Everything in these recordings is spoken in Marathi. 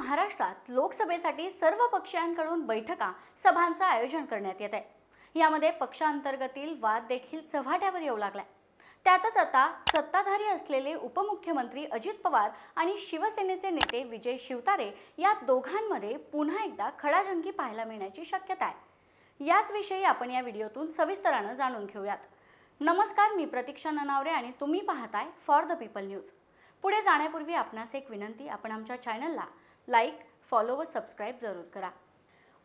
महाराष्ट्रात लोकसभेसाठी सर्व पक्षांकडून बैठका सभांचं आयोजन करण्यात येत आहे। यामध्ये पक्षांतर्गतील वाद देखील चव्हाट्यावर येऊ लागलाय। त्यातच आता सत्ताधारी असलेले उपमुख्यमंत्री अजित पवार आणि शिवसेनेचे नेते विजय शिवतारे या दोघांमध्ये पुन्हा एकदा खडाजंगी पाहायला मिळण्याची शक्यता आहे। याच विषयी आपण या व्हिडिओतून सविस्तराने जाणून घेऊयात। नमस्कार, मी प्रतीक्षा ननावरे आणि तुम्ही पाहताय फॉर द पीपल न्यूज। पुढे जाण्यापूर्वी आपणास एक विनंती, आपण आमच्या चॅनलला लाईक, फॉलो व सबस्क्राइब जरूर करा।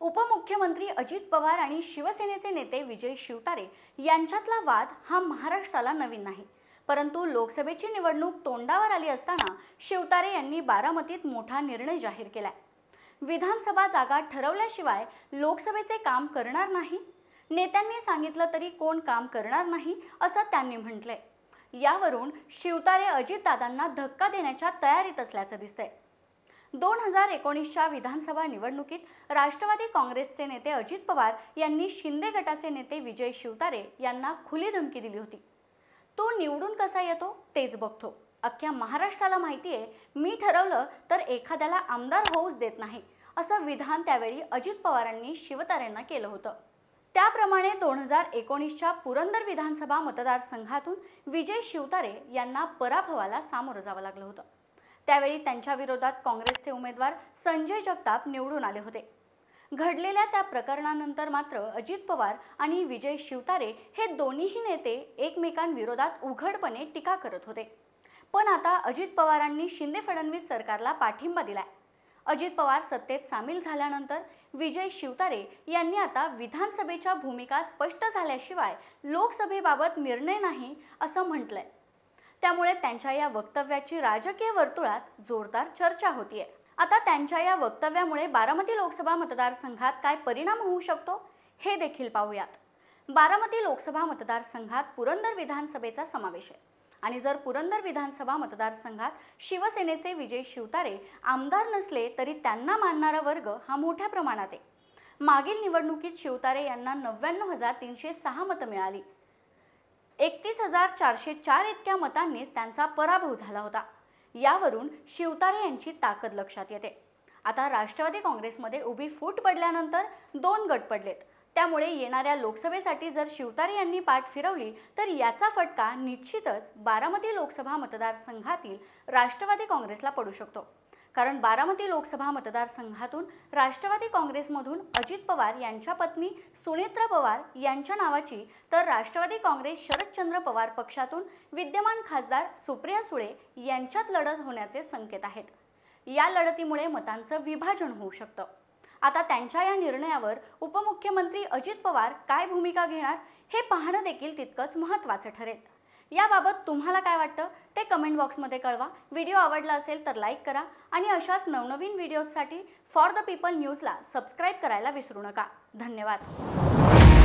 उपमुख्यमंत्री अजित पवार आणि शिवसेनेचे नेते विजय शिवतारे यांच्यातला वाद हा महाराष्ट्राला नवीन नाही, परंतु लोकसभेची निवडणूक तोंडावर आली असताना शिवतारे यांनी बारामतीत मोठा निर्णय जाहीर केलाय। विधानसभा जागा ठरवल्याशिवाय लोकसभेचे काम करणार नाही, नेत्यांनी सांगितलं तरी कोण काम करणार नाही असं त्यांनी म्हटलंय। यावरून शिवतारे अजितदादांना धक्का देण्याच्या तयारीत असल्याचं दिसतंय। 2019च्या विधानसभा निवडणुकीत राष्ट्रवादी काँग्रेसचे नेते अजित पवार यांनी शिंदे गटाचे नेते विजय शिवतारे यांना खुली धमकी दिली होती। तो निवडून कसा येतो तेच बघतो, अख्ख्या महाराष्ट्राला माहिती आहे, मी ठरवलं तर एखाद्याला आमदार होऊच देत नाही, असं विधान त्यावेळी अजित पवारांनी शिवतारेंना केलं होतं। त्याप्रमाणे 2019च्या पुरंदर विधानसभा मतदारसंघातून विजय शिवतारे यांना पराभवाला सामोरं जावं लागलं होतं। त्यावेळी त्यांच्या विरोधात काँग्रेसचे उमेदवार संजय जगताप निवडून आले होते। घडलेल्या त्या प्रकरणानंतर मात्र अजित पवार आणि विजय शिवतारे हे दोन्हीही नेते एकमेकांविरोधात उघडपणे टीका करत होते। पण आता अजित पवारांनी शिंदे फडणवीस सरकारला पाठिंबा दिलाय। अजित पवार सत्तेत सामील झाल्यानंतर विजय शिवतारे यांनी आता विधानसभेच्या भूमिका स्पष्ट झाल्याशिवाय लोकसभेबाबत निर्णय नाही असं म्हटलंय। त्यामुळे त्यांच्या या वक्तव्याची राजकीय वर्तुळात जोरदार चर्चा होतीये। आता त्यांच्या या वक्तव्यामुळे बारामती लोकसभा मतदारसंघात काय परिणाम होऊ शकतो हे देखील पाहूयात। बारामती लोकसभा मतदारसंघात पुरंदर विधानसभेचा समावेश आहे आणि जर पुरंदर विधानसभा मतदारसंघात शिवसेनेचे विजय शिवतारे आमदार नसले तरी त्यांना मानणारा वर्ग हा मोठ्या प्रमाणात आहे। मागील निवडणुकीत शिवतारे यांना 99,306 मतं मिळाली। 31,404 इतक्या मतांनीच त्यांचा पराभव झाला होता। यावरून शिवतारे यांची ताकद लक्षात येते। आता राष्ट्रवादी काँग्रेसमध्ये उभी फूट पडल्यानंतर 2 गट पडलेत। त्यामुळे येणाऱ्या लोकसभेसाठी जर शिवतारे यांनी पाठ फिरवली तर याचा फटका निश्चितच बारामती लोकसभा मतदारसंघातील राष्ट्रवादी काँग्रेसला पडू शकतो। कारण बारामती लोकसभा मतदारसंघातून राष्ट्रवादी काँग्रेसमधून अजित पवार यांच्या पत्नी सुनेत्रा पवार यांच्या नावाची, तर राष्ट्रवादी काँग्रेस शरदचंद्र पवार पक्षातून विद्यमान खासदार सुप्रिया सुळे यांच्यात लढत होण्याचे संकेत आहेत। या लढतीमुळे मतांचं विभाजन होऊ शकतं। आता त्यांच्या या निर्णयावर उपमुख्यमंत्री अजित पवार काय भूमिका घेणार हे पाहणं देखील तितकंच महत्त्वाचं ठरेल। याबाबत तुम्हाला काय वाटतं ते कमेंट बॉक्समध्ये कळवा। व्हिडिओ आवडला असेल तर लाईक करा आणि अशाच नवनवीन व्हिडिओजसाठी फॉर द पीपल न्यूजला सबस्क्राइब करायला विसरू नका। धन्यवाद।